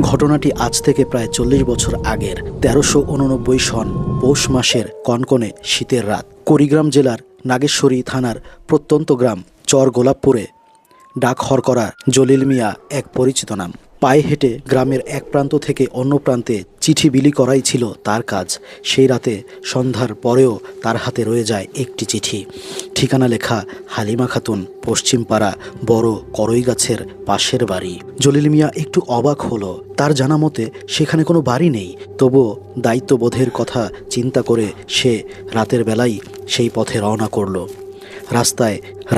ঘটনাটি আজ থেকে প্রায় 40 বছর আগের 1389 সন পৌষ মাসের কনকনে শীতের রাত। কুড়িগ্রাম জেলার নাগেশ্বরী থানার প্রত্যন্ত গ্রাম চর গোলাপপুরে ডাক হরকরা জলিল মিয়া এক পরিচিত নাম। পায়ে হেঁটে গ্রামের এক প্রান্ত থেকে অন্য প্রান্তে চিঠি বিলি করাই ছিল তার কাজ। সেই রাতে সন্ধ্যার পরেও তার হাতে রয়ে যায় একটি চিঠি। ঠিকানা লেখা হালিমা খাতুন, পশ্চিমপাড়া, বড় করই গাছের পাশের বাড়ি। জলিল মিয়া একটু অবাক হলো। তার জানা মতে সেখানে কোনো বাড়ি নেই। তবুও দায়িত্ববোধের কথা চিন্তা করে সে রাতের বেলায় সেই পথে রওনা করলো।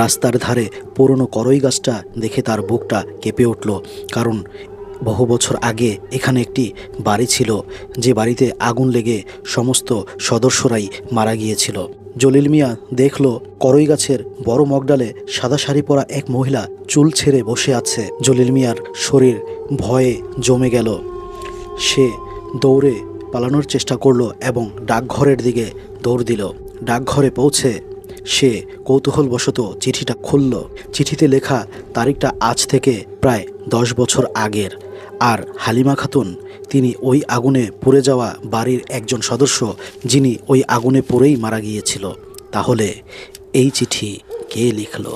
রাস্তার ধারে পুরনো করই গাছটা দেখে তার বুকটা কেঁপে উঠল। কারণ বহু বছর আগে এখানে একটি বাড়ি ছিল, যে বাড়িতে আগুন লেগে সমস্ত সদস্যরাই মারা গিয়েছিল। জলিল মিয়া দেখল করই গাছের বড় মগডালে সাদা শাড়ি পরা এক মহিলা চুল ছেড়ে বসে আছে। জলিল মিয়ার শরীর ভয়ে জমে গেল। সে দৌড়ে পালানোর চেষ্টা করলো এবং ডাকঘরের দিকে দৌড় দিল। ডাকঘরে পৌঁছে সে কৌতূহলবশত চিঠিটা খুলল। চিঠিতে লেখা তারিখটা আজ থেকে প্রায় 10 বছর আগের। আর হালিমা খাতুন, তিনি ওই আগুনে পুড়ে যাওয়া বাড়ির একজন সদস্য, যিনি ওই আগুনে পুড়েই মারা গিয়েছিল। তাহলে এই চিঠি কে লিখল?